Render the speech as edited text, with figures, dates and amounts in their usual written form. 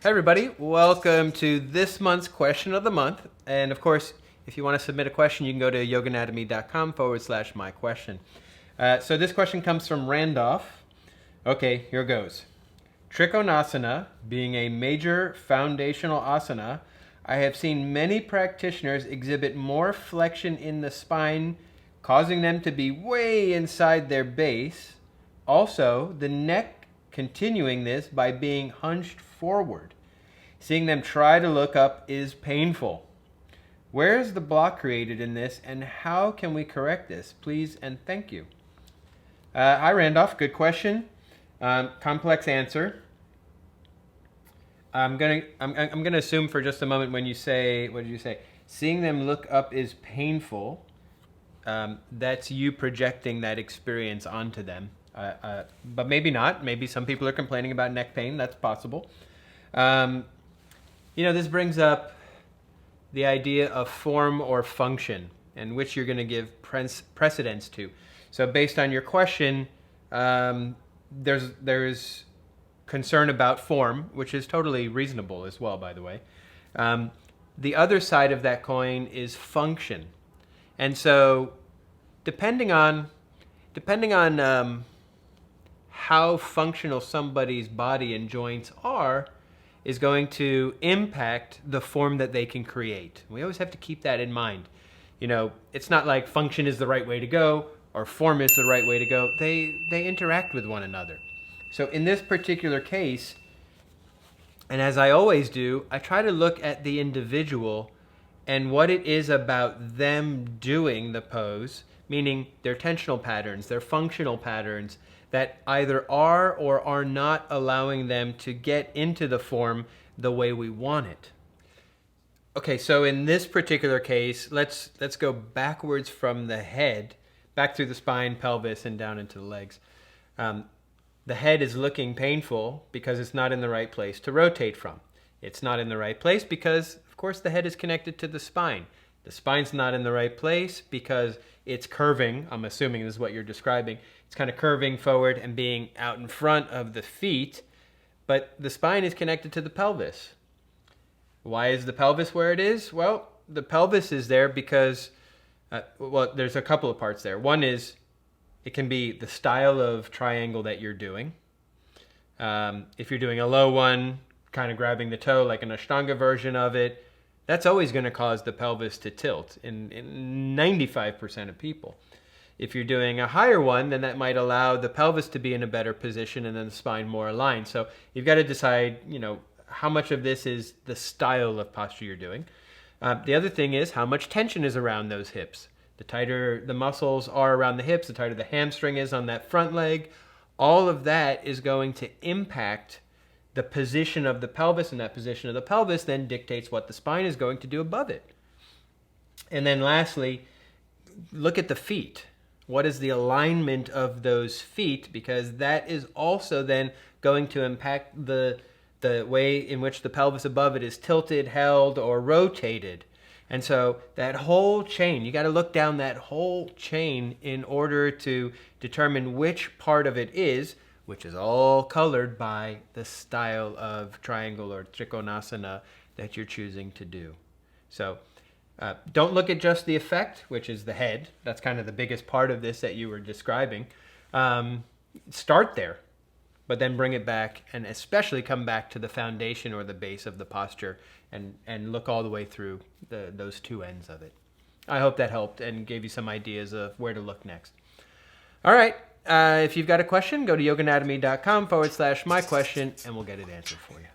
Hey everybody, welcome to this month's question of the month. And of course, if you want to submit a question, you can go to yoganatomy.com/my question. So this question comes from Randolph. Okay, here goes. Trikonasana being a major foundational asana, I have seen many practitioners exhibit more flexion in the spine, causing them to be way inside their base. Also, the neck continuing this by being hunched forward. Seeing them try to look up is painful. Where is the block created in this, and how can we correct this? Please and thank you. Hi Randolph, good question. Complex answer. I'm gonna assume for just a moment when you say, what did you say? Seeing them look up is painful. That's you projecting that experience onto them. But maybe not. Maybe some people are complaining about neck pain. That's possible. This brings up the idea of form or function and which you're going to give precedence to. So based on your question, there's concern about form, which is totally reasonable as well, by the way. The other side of that coin is function. And so depending on how functional somebody's body and joints are, is going to impact the form that they can create. We always have to keep that in mind. It's not like function is the right way to go or form is the right way to go. They interact with one another. So in this particular case, and as I always do, I try to look at the individual and what it is about them doing the pose, meaning their tensional patterns, their functional patterns, that either are or are not allowing them to get into the form the way we want it. Okay, so in this particular case, let's go backwards from the head, back through the spine, pelvis, and down into the legs. The head is looking painful because it's not in the right place to rotate from. It's not in the right place because, of course, the head is connected to the spine. The spine's not in the right place because it's curving. I'm assuming this is what you're describing. It's kind of curving forward and being out in front of the feet, but the spine is connected to the pelvis. Why is the pelvis where it is? Well, the pelvis is there because, there's a couple of parts there. One is it can be the style of triangle that you're doing. If you're doing a low one, kind of grabbing the toe like an Ashtanga version of it, that's always going to cause the pelvis to tilt in 95% of people. If you're doing a higher one, then that might allow the pelvis to be in a better position and then the spine more aligned. So you've got to decide, how much of this is the style of posture you're doing. The other thing is how much tension is around those hips. The tighter the muscles are around the hips, the tighter the hamstring is on that front leg. All of that is going to impact the position of the pelvis, and that position of the pelvis then dictates what the spine is going to do above it. And then lastly, look at the feet. What is the alignment of those feet? Because that is also then going to impact the way in which the pelvis above it is tilted, held, or rotated. And so that whole chain, you got to look down that whole chain in order to determine which part of it is, which is all colored by the style of triangle or trikonasana that you're choosing to do. So don't look at just the effect, which is the head. That's kind of the biggest part of this that you were describing. Start there, but then bring it back and especially come back to the foundation or the base of the posture and look all the way through those two ends of it. I hope that helped and gave you some ideas of where to look next. All right. If you've got a question, go to yoganatomy.com/my question and we'll get it answered for you.